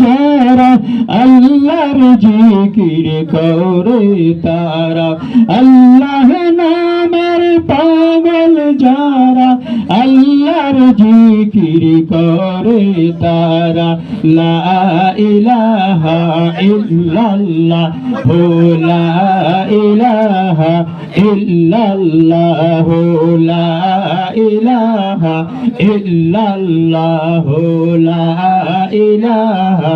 যারা আল্লাহর জিকির করে তারা, আল্লাহ নামের পাগল যারা আল্লাহর জিকির করে তারা, লা ইলাহা ইল্লাল্লাহ লা ইলাহা ইল্লাল্লাহ লা ইলাহা ইল্লাল্লাহ লা ইলাহা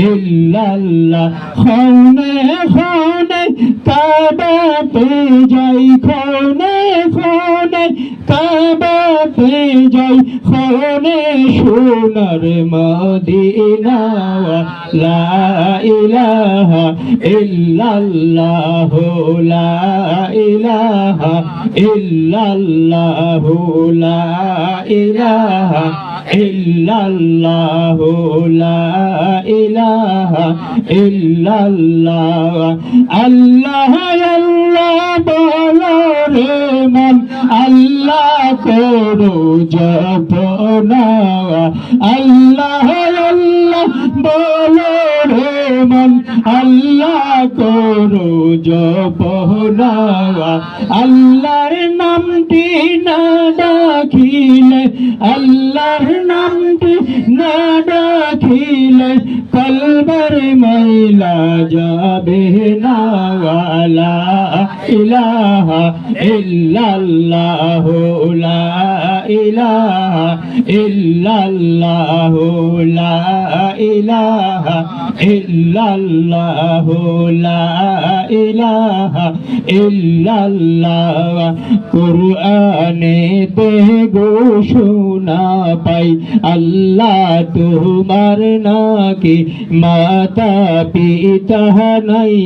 ইল্লাল্লাহ। খৌনে খৌনে কাবা পে যাই, খৌনে খৌনে কাবা পে যাই, খৌনে সোনার মদিনা, লা ইলাহা ইল্লাল্লাহ লা ইলাহা ইল্লাল্লাহ লা ইলাহা ইল্লাল্লাহ লা ইলাহা ইল্লাল্লাহ। আল্লাহ আল্লাহ বলো রে মন, আল্লাহ করো জপনা, আল্লাহ আল্লাহ বলো রে মন, আল্লাহ করো জপনা। আল্লাহর নামটি না ডাকিলে, আল্লাহর নামটি না ডাকিলে কলবের ময়লা যাবে না, লা ইলাহা ইল্লাল্লাহ লা ইলাহা ইল্লাল্লাহ লা ইলাহা ইল্লাল্লাহ লা ইলাহা ইল্লাল্লাহ। কুরআনে তে ঘোষণা পাই আল্লাহ তোমার নাকি মাতা পিতা নাই,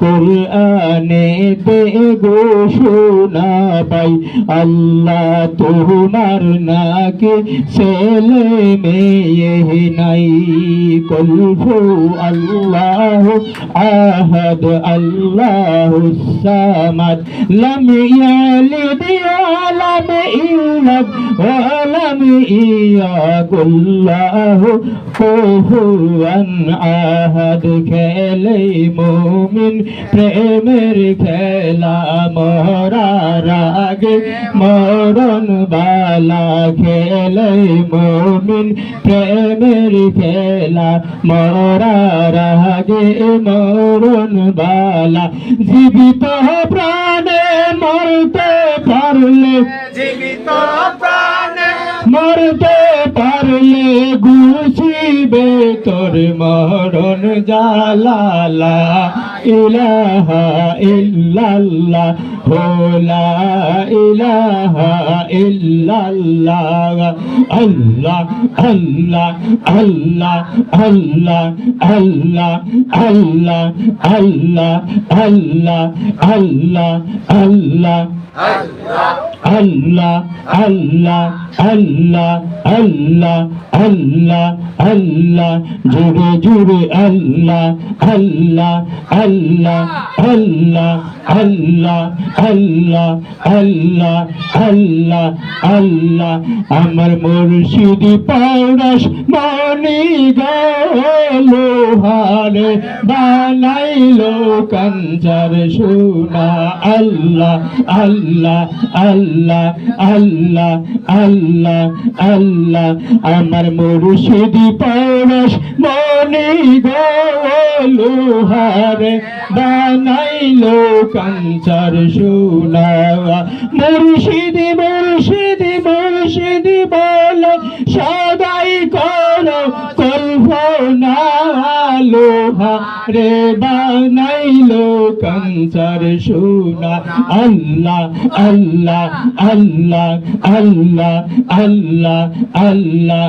কুরআনে তে ঘোষণা পাই আল্লাহ তোমার নাকি ছেলে মেয়ে নাই। কুলহু আল্লাহু আহাদ আল্লাহুস সামাদ লাম ইয়ালিদ ওয়া লাম ইউলাদ ওয়া লাম ইয়াকুল্লাহু কুফুয়ান আহাদ। খেলে মুমিন প্রেমের খেলা, মরার আগে মরণ বালা, খেলে মুমিন প্রেমের খেলা, মরার আগে মরণ বালা। জীবিত প্রাণে মরতে পারলে, জীবিত প্রাণে মরতে পারলে ঘুষিবে তোর মরণ জালা, লা ইলাহা ইল্লাল্লাহ লা ইলাহা ইল্লাল্লাহ। আল্লাহ আল্লাহ আল্লাহ আল্লাহ আল্লাহ আল্লাহ আল্লাহ আল্লাহ আল্লাহ আল্লাহ আল্লাহ আল্লাহ আল্লাহ আল্লাহ আল্লাহ আল্লাহ। জোরে জোরে আল্লাহ আল্লাহ আল্লাহ আল্লাহ আল্লাহ আল্লাহ আল্লাহ আল্লাহ আল্লাহ। আমার মুর্শিদি পারস মনি লোহারে বানাইলো কাঞ্চার সোনা, আল্লাহ আল্লাহ আল্লাহ আল্লাহ আল্লাহ আল্লাহ। আমার মুর্শিদি পারস মনি লোহারে বানাইলো কাঞ্চার সোনা। মুর্শিদি মুর্শিদি মুর্শিদি বলে সদাই করো কল্পনা, লোহারে বানাইলো কাঞ্চার সোনা। আল্লাহ আল্লাহ আল্লাহ আল্লাহ আল্লাহ আল্লাহ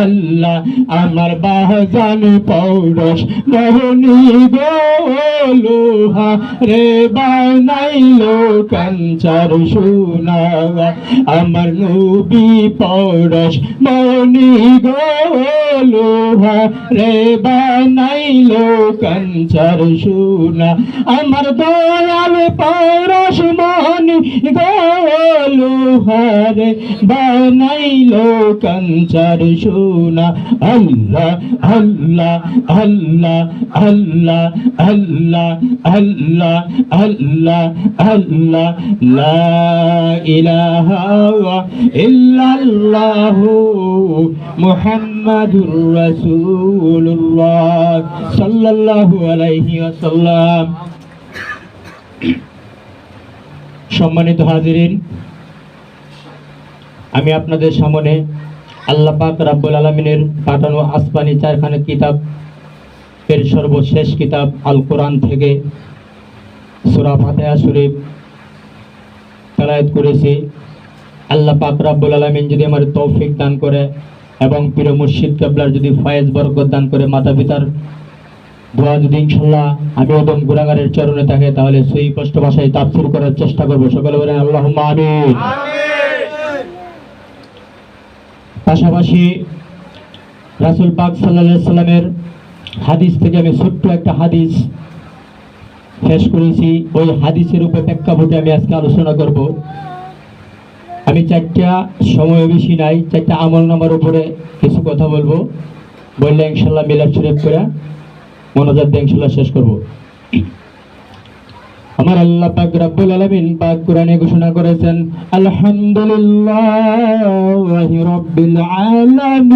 আল্লাহ। আমার বাহজান পৌরস মোহনী গো লোহারে বানাইলো কাঞ্চার সোনা। আমার নবী পৌরস মোহনী গো লোহারে বানাই নাইল কাঞ্চার সোনা আমার দয়াল পরশমণি গোলুহারে বানাইল কাঞ্চার সোনা আল্লাহ আল্লাহ আল্লাহ আল্লাহ আল্লাহ আল্লাহ আল্লাহ আল্লাহ লা ইলাহা ইল্লাল্লাহু মুহাম্মাদুর রাসূলুল্লাহ সাল্লাল্লাহু আলাইহি ওয়াসাল্লাম। সম্মানিত হাজিরিন, আমি আপনাদের সামনে আল্লাহ পাক রব্বুল আলামিনের পাঠানো আসমানি চারখানা কিতাব এর সর্বশেষ কিতাব আল কোরআন থেকে সূরা ফাতিহা শরীফ তেলাওয়াত করেছি। আল্লাহ পাক রব্বুল আলামিন যদি আমার তৌফিক দান করে এবং পীর মুর্শিদ কিবলার যদি ফয়েজ বরকত দান করে, মাতা পিতার দোয়া যদি ইনশাআল্লাহ আমি ওদম গুনাহগারের চরণে থাকে, তাহলে সেই স্পষ্ট ভাষায় তাফসীর করার চেষ্টা করব। সকলে বলেন আল্লাহুম্মা আমিন। পাশাপাশি রাসূল পাক সাল্লাল্লাহু আলাইহি সাল্লামের হাদিস থেকে আমি ছোট্ট একটা হাদিস পেশ করেছি। ওই হাদিসের উপর প্রেক্ষাপটে আমি আজকে আলোচনা করব। আমি চারটা, সময় বেশি নাই, চারটা আমল নামার উপরে কিছু কথা বলবো। বললে ইনশাআল্লাহ মিলাদ শরীফ করে মনোজাত দিয়ে ইনশাআল্লাহ শেষ করব। আমার আল্লাহ পাক রব্বুল আলামিন পাক কোরআনে ঘোষণা করেছেন, আলহামদুলিল্লাহি রাব্বিল আলামিন।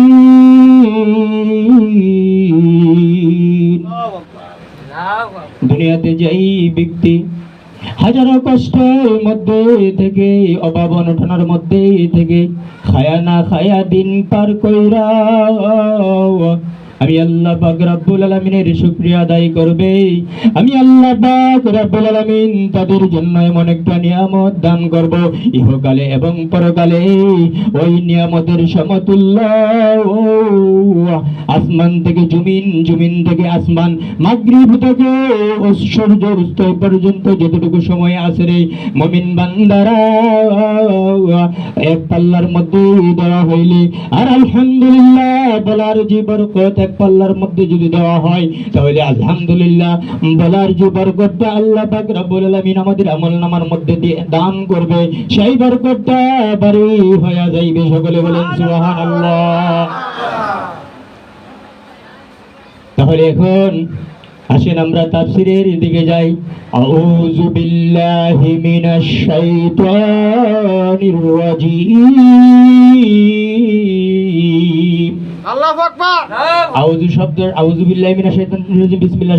দুনিয়াতে যেই ব্যক্তি হাজারো কষ্টের মধ্যে থেকে, অভাব অনটনের মধ্যে থেকে খায়া না খায়া দিন পার কইরা আমি আল্লাহ পাক রব্বুল আলামিনের শুকরিয়া আদায় করবে, আমি আল্লাহ পাক রব্বুল আলামিন তাদের জন্য এমন একটা নিয়ামত দান করব, ইহকালে এবং পরকালে ওই নিয়ামতের সমতুল্য আসমান থেকে জমিন, জমিন থেকে আসমান, মাগরিব থেকে সূর্য অস্ত পর্যন্ত যতটুকু সময় আছে রে মুমিন বান্দারা এক পাল্লার মধ্যে দেওয়া হইলে, আর আলহামদুলিল্লাহ বলার যে বরকত এক পাল্লার মধ্যে যদি দেওয়া হয়, তাহলে আলহামদুলিল্লাহ বলার যে বরকতটা আল্লাহ পাক রব্বুল আলামিন আমাদের আমলনামার মধ্যে দিয়ে দান করবে, সেই বরকতটা বাড়ি হয়ে যাইবে। সকলে বলেন সুবহানাল্লাহ। তাহলে এখন আসেন আমরা তাফসীরের দিকে যাই। আউযু বিল্লাহি মিনাশ শাইতানির রাজীম। আল্লাহু আকবার। আউযু শব্দ, আউযু বিল্লাহি মিনাশ শাইতানির রাজীম, বিসমিল্লাহ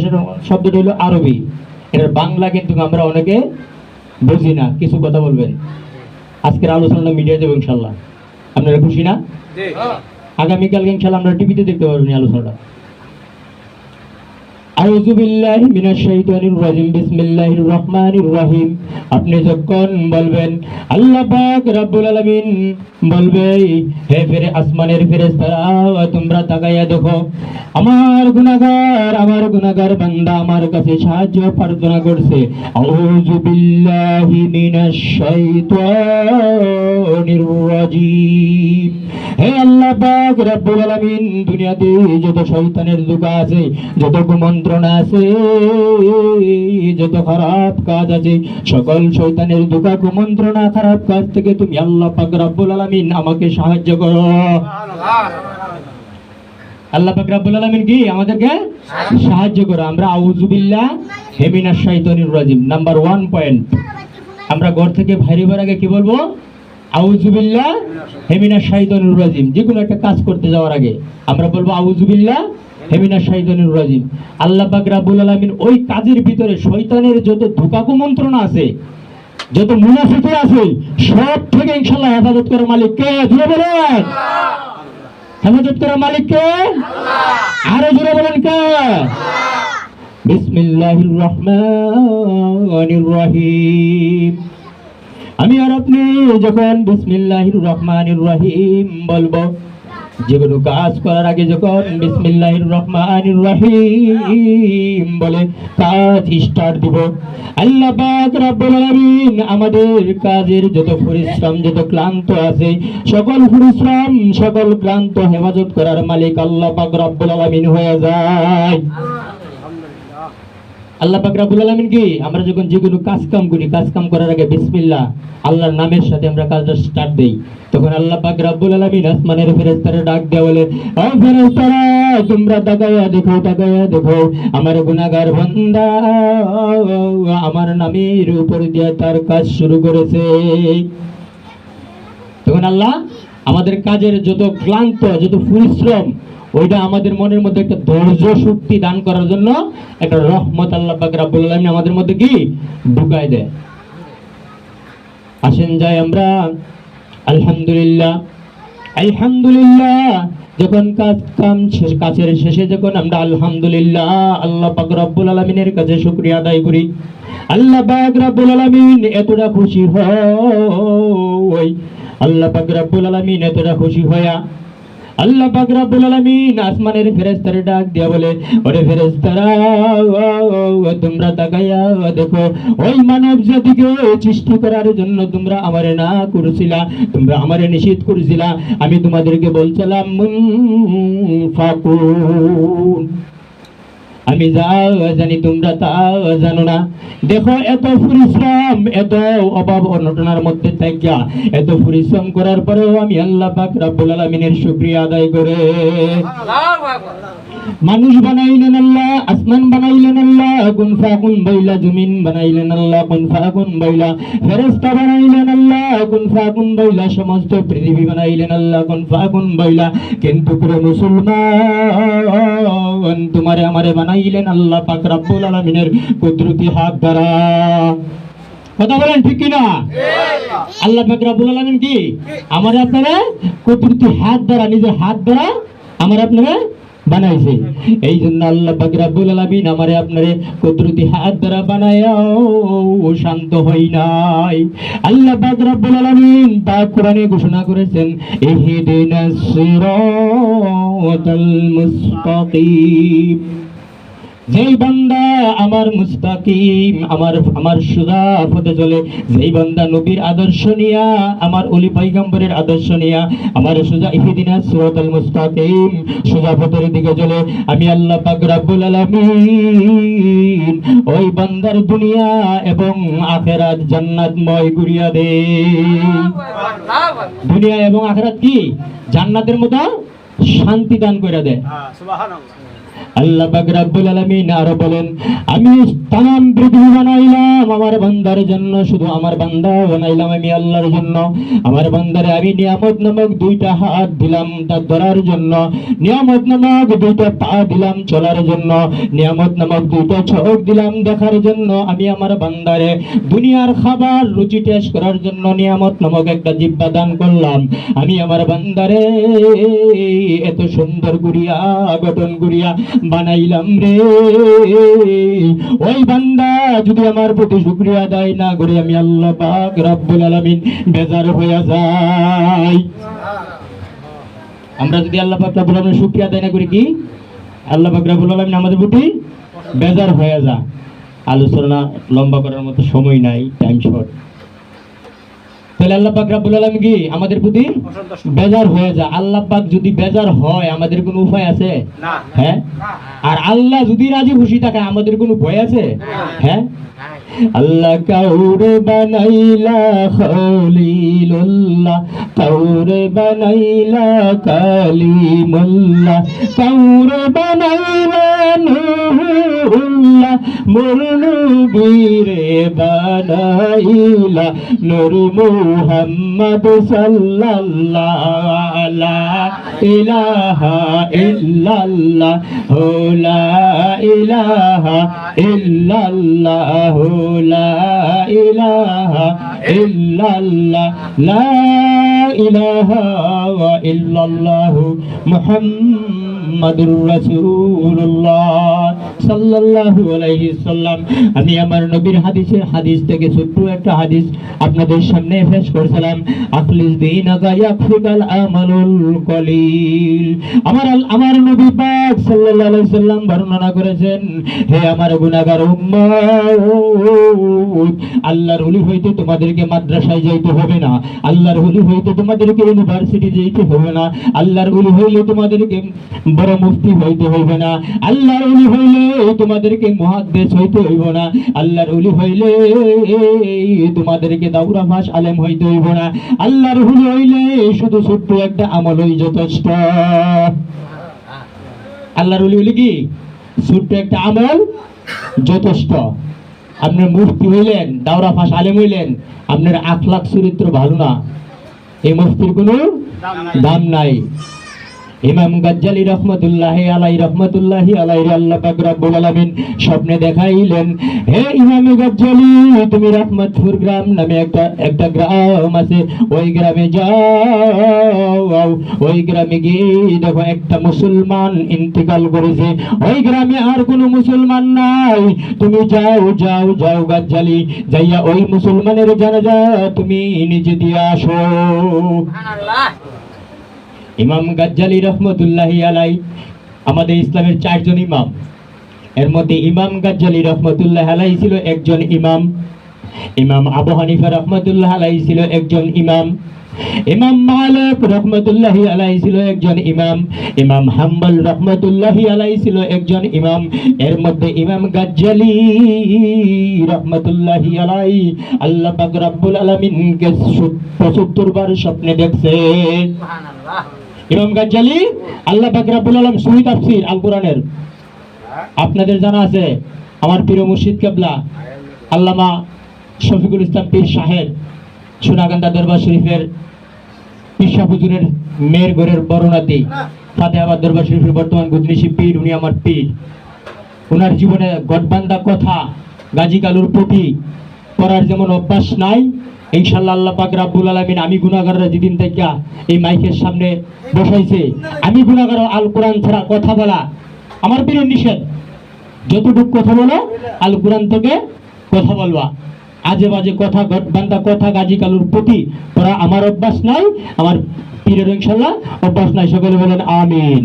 শব্দটা হলো আরবি। এর বাংলা কিন্তু আমরা অনেকে বুঝি না। কিছু কথা বলবেন। আজকের আলোচনাটা মিডিয়া দেব ইনশাআল্লাহ। আপনারা খুশি না? জি। আগামীকালকে ইনশাআল্লাহ আমরা টিভিতে দেখতে পারবেন এই আলোচনাটা। আউযু বিল্লাহি মিনাশ শাইতানির রাজীম, বিসমিল্লাহির রহমানির রহিম। আপনি যখন বলবেন, আল্লাহ পাক রব্বুল আলামিন বলবে, হে ফেরে আসমানের ফেরেশতারা তোমরা তাকাইয়া দেখো, আমার গুনাহগার বান্দা আমার কাছে সাহায্য প্রার্থনা করছে। আউযু বিল্লাহি মিনাশ শাইতানির রাজীম। হে আল্লাহ পাক রব্বুল আলামিন, দুনিয়াতে যত শয়তানের ধোঁকা আছে, যত কুমন্ত্রণা আছে, যত খারাপ কাজ আছে, সকল শয়তানের ধোঁকা, কুমন্ত্রণা, খারাপ কাজ থেকে তুমি আল্লাহ পাক রব্বুল আলামিন আমাকে সাহায্য করো। আল্লাহ পাক রব্বুল আলামিন কি আমাদেরকে সাহায্য করো। আমরা আউযু বিল্লাহি মিনাশ শাইতানির রাজীম নাম্বার 1 পয়েন্ট। আমরা ঘর থেকে বাইরের আগে কি বলবো? আউযু বিল্লাহি মিনাশ শাইতানির রাজীম। যে কোনো একটা কাজ করতে যাওয়ার আগে আমরা বলবো আউযু বিল্লাহি মিনাশ শাইতানির রাজীম। আল্লাহ পাক রব্বুল আলামিন ওই কাজের ভিতরে শয়তানের যত ধোঁকা কুমন্ত্রণা আছে, যত মুনাফিকি আছে, সব থেকে ইনশাআল্লাহ হেফাজত করার মালিক কে? জোরে বলেন। হেফাজত করার মালিক কে? আল্লাহ। আরো জোরে বলেন কে? আল্লাহ। বিসমিল্লাহির রহমানির রহিম। আমি আর আপনি যখন বিসমিল্লাহির রহমানির রহিম বলবো, যে কোনো কাজ করার আগে যখন বিসমিল্লাহির রহমানির রহিম বলে কাজ স্টার্ট দিব, আল্লাহ পাক রব্বুল আলামিন আমাদের কাজের যত পরিশ্রম, যত ক্লান্ত আছে, সকল পরিশ্রম, সকল ক্লান্ত হেফাজত করার মালিক আল্লাহ পাক রব্বুল আলামিন হয়ে যায়। আল্লাহ পাক রব্বুল আলামিন কি, আমরা যখন যে কোনো কাজ কাম করি, কাজ কাম করার আগে বিসমিল্লাহ আল্লাহর নামের সাথে আমরা কাজটা স্টার্ট দেই, তখন আল্লাহ পাক রব্বুল আলামিন আসমানের ফেরেশতারা ডাক দেয়া বলে, ও ফেরেশতারা তোমরা তাকায়া দেখো, তাকায়া দেখো আমার গুনাহগার বান্দা আমার নামের উপর দিয়ে তার কাজ শুরু করেছে। তখন আল্লাহ আমাদের কাজের যত ক্লান্ত, যত পরিশ্রম, ওইটা আমাদের মনের মধ্যে একটা ধৈর্য শক্তি দান করার জন্য একটা রহমত আল্লাহ পাক রব্বুল আলামিন আমাদের মধ্যে কি ঢুকায় দেয়। আসেন যাই আমরা আলহামদুলিল্লাহ, আলহামদুলিল্লাহ যখন কাজের শেষে যখন আমরা আলহামদুলিল্লাহ আল্লাহ পাক রব্বুল আলামিনের কাছে শুকরিয়া আদায় করি, আল্লাহ পাক রব্বুল আলামিন এতটা খুশি হয়, আল্লাহ পাক রব্বুল আলামিন এতটা খুশি হয়া আল্লাহ পাক রব্বুল আলামিন আসমানের ফেরেশতারে ডাক দিয়া বলে, ওরে ফেরেশতারা তোমরা তাকায়া দেখো, ওই মানব জাতিকে সৃষ্টি করার জন্য তোমরা আমারে না করছিলা, তোমরা আমারে নিষেধ করছিলা, আমি তোমাদেরকে বলছিলাম ফাকুন, আমি যা জানি তোমরা তা জানো না। দেখো এত পরিশ্রম, এত অভাব অনটনের মধ্যে থাকিয়া এত পরিশ্রম করার পরেও আমি আল্লাহ পাক রব্বুল আলামিনের শুকরিয়া আদায় করে, মানুষ বানাইলেন আল্লাহ, আসমান বানাইলেন আল্লাহ কুন ফাকুন বইলা, জমিন বানাইলেন আল্লাহ কুন ফাকুন বইলা, ফেরেশতা বানাইলেন আল্লাহ কুন ফাকুন বইলা, সমস্ত পৃথিবী বানাইলেন আল্লাহ কুন ফাকুন বইলা, কিন্তু পুরো মুসলমান তোমারে আমারে বানাইলেন আল্লাহ পাক রব্বুল আলামিনের কুদরতি হাত দ্বারা। কথা বলেন ঠিক কিনা? আল্লাহ পাক রব্বুল আলামিন কি আমারে আপনারা কুদরতি হাত দ্বারা, নিজের হাত দ্বারা আমার আপনারা বানাইছে। এই জন্য আল্লাহ পাক রব্বুল আলামিন আমারে আপনারে কুদরতি হাত দ্বারা বানায়াও শান্ত হই নাই। আল্লাহ পাক রব্বুল আলামিন পাক কোরআনে ঘোষণা করেছেন, ইহদিনাস সিরাতাল মুস্তাকিম, যেই বান্দা আমার মুস্তাকিম, আমার সোজা পথে চলে, যেই বান্দা নবীর আদর্শ নিয়া, আমার ওলি পয়গম্বরের আদর্শ নিয়া আমার সোজা ইহদিনাস সিরাতাল মুস্তাকিম সোজা পথের দিকে চলে, আমি আল্লাহ পাক রব্বুল আলামিন ওই বান্দার দুনিয়া এবং আখিরাত জান্নাতময় করিয়া দেই। দুনিয়া এবং আখিরাত কি জান্নাতের মতো শান্তি দান করে দেয়। সুবহানাল্লাহ। আল্লাহ পাক রব্বুল আলামিন আরো বলেন, আমি तमाम পৃথিবী বানাইলাম আমার বান্দার জন্য, শুধু আমার বান্দা বানাইলাম আমি আল্লাহর জন্য। আমার বান্দারে আমি নিয়ামত নামক দুইটা হাত দিলাম তার ধরার জন্য, নিয়ামত নামক দুইটা পা দিলাম চলার জন্য, নিয়ামত নামক দুইটা চোখ দিলাম দেখার জন্য। আমি আমার বান্দারে দুনিয়ার খাবার রুচি টেস্ট করার জন্য নিয়ামত নামক একটা জিহ্বা দান করলাম। আমি আমার বান্দারে এত সুন্দর করিয়া গঠন করিয়া বানাইলাম রে। ওই বান্দা যদি আমার প্রতি শুকরিয়া আদায় না করে, আমি আল্লাহ পাক রব্বুল আলামিন বেজার হয়ে যাই। আমরা যদি আল্লাহ পাক রব্বুল আলামিনের শুকরিয়া আদায় না করি, কি আল্লাহ পাক রব্বুল আলামিন আমাদের প্রতি বেজার হয়ে যায়। আলোচনা লম্বা করার মতো সময় নাই, টাইম শর্ট। তাহলে আল্লাহ পাক রব্বুল আলামিন কি আমাদের প্রতি বেজার হয়ে যায়। আল্লাহ পাক যদি বেজার হয় আমাদের কোনো উপায় আছে? হ্যাঁ। আর আল্লাহ যদি রাজি খুশি থাকে আমাদের কোনো ভয় আছে? হ্যাঁ। আল্লাহ কাউরে বানাইলা খলিলুল্লাহ, কাউরে বানাইলা কালিমুল্লাহ, কাউরে বানাইলা নূরুল্লাহ, মোর নবীরে বানাইলা নূর মুহাম্মদ সাল্লাল্লাহু লা ইলাহা ইল্লাল্লাহ, লা ইলাহা ইল্লাল্লাহ, লা ইলাহা ইল্লাল্লাহ, লা ইলাহা ইল্লাল্লাহ মুহাম্মাদুর মুহাম্মাদুর রাসূলুল্লাহ সাল্লাল্লাহু আলাইহি সাল্লাম। আমি আমার নবীর হাদিস থেকে ছোট্ট একটা হাদিস আপনাদের সামনে পেশ করছিলাম। আখলিস দীনাকা ইয়াকফিকাল আমালুল কলিল। আমার নবী পাক সাল্লাল্লাহু আলাইহি সাল্লাম বর্ণনা করেছেন, হে আমার গুনাহগার উম্মত, আল্লাহর ওলি হইতে তোমাদেরকে মাদ্রাসায় যাইতে হবে না, আল্লাহর ওলি হইতে তোমাদেরকে ইউনিভার্সিটি যাইতে হবে না, আল্লাহর ওলি হইলে তোমাদেরকে বড় মুফতি হইতে হইবে না, আল্লাহর ওলি হইলে তোমাদেরকে মুহাদ্দিস হইতে হইব না, আল্লাহর ওলি হইলে তোমাদেরকে দাউরা ফাস আলেম হইতে হইব না, আল্লাহর ওলি হইলে শুধু ছোট্ট একটা আমলই যথেষ্ট। আল্লাহর ওলি হইলে কি ছোট্ট একটা আমল যথেষ্ট। আপনার মুফতি হইলেন, দাওরা ফাস আলেম হইলেন, আপনার আখলাক চরিত্র ভালো না, এই মুফতির কোনো দাম নাই। ইমাম গাজ্জালি রহমতুল্লাহি আলাইহি আল্লাহ পাক রব্বুল আলামিন স্বপ্নে দেখাইলেন, হে ইমাম গাজ্জালি, তুমি রহমতপুর গ্রাম নামে একটা গ্রাম আছে, ওই গ্রামে যাও, ওই গ্রামে গিয়ে দেখো একটা মুসলমান ইন্তেকাল করেছে, ওই গ্রামে আর কোনো মুসলমান নাই, তুমি যাও গাজ্জালি, যাইয়া ওই মুসলমানের জানাজা তুমি নিজে দিয়ে আসো। সুবহানাল্লাহ। ইমাম গাজ্জালি রহমতুল্লাহি আলাই আমাদের ইসলামের 4 জন ইমাম, এর মধ্যে ইমাম গাজ্জালি রহমতুল্লাহ আলাই ছিল একজন ইমাম, ইমাম আবু হানিফা রহমতুল্লাহ আলাই ছিল একজন ইমাম, ইমাম মালিক রহমতুল্লাহি আলাই ছিল একজন ইমাম, ইমাম হাম্বল রহমতুল্লাহি আলাই ছিল একজন ইমাম। এর মধ্যে ইমাম গাজ্জালি রহমতুল্লাহি আলাই আল্লাহ পাক রব্বুল আলামিনকে 75 বার স্বপ্নে দেখছে। সুবহানাল্লাহ। ইমাম গাজ্জালি আল্লাহ পাক রব্বুল আলামিন সহি তাফসীর আল কোরআনের আপনাদের জানা আছে, আমার প্রিয় মুর্শিদ কিবলা আল্লামা শফিকুল ইসলাম পীর সাহেব সোনাকান্দা দরবার শরীফের পিসা হুজুরের মেয়ের ঘরের বড় নাতি ফাতেহাবাদ দরবার শরীফের বর্তমান গুদনিশি পীর, উনি আমার পীর। ওনার জীবনে গডবান্দা কথা গাজী কালুর প্রতি পড়ার যেমন অভ্যাস নাই, ইনশাআল্লাহ আল্লাহ পাক রব্বুল আলামিন আমি গুনাহগাররা যেদিন থেকে এই মাইকের সামনে বসাইছে, আমি গুনাহগার আল কোরআন ছাড়া কথা বলা আমার পীরের নিষেধ। যতটুকু কথা বলো আল কোরআন থেকে কথা বলবা, আজে বাজে কথা গডবান্দা কথা গাজী কালুর প্রতি পড়া আমার অভ্যাস নাই, আমার পীরের ইনশাআল্লাহ অভ্যাস নাই। সকলে বলেন আমিন।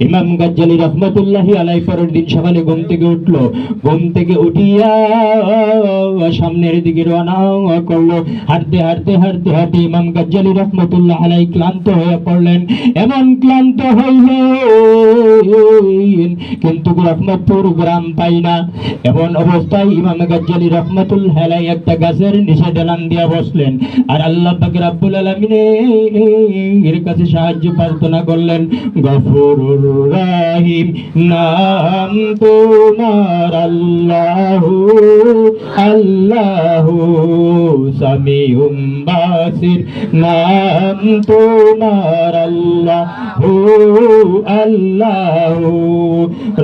ইমাম গাজ্জালি রহমতুল্লাহি আলাইহি পরের দিন সকালে ঘুম থেকে উঠলো, ঘুম থেকে উঠিয়া সামনের দিকে রওনা করলো। হাঁটতে ইমাম গাজ্জালি রহমতুল্লাহ আলাইহি ক্লান্ত হয়ে পড়লেন। এমন ক্লান্ত হইলেন কিন্তু রহমতপুর গ্রাম পাই না। এমন অবস্থায় ইমাম গাজ্জালি রহমতুল্লাহ আলাইহি একটা গাছের নিচে ঢালান দিয়া বসলেন আর আল্লাহ পাক রব্বুল আলামিনের কাছে সাহায্য প্রার্থনা করলেন। গফুর রাহিম নাম তোমার আল্লাহু আল্লাহু, সামিউম বাসির নাম তোমার আল্লাহু আল্লাহু,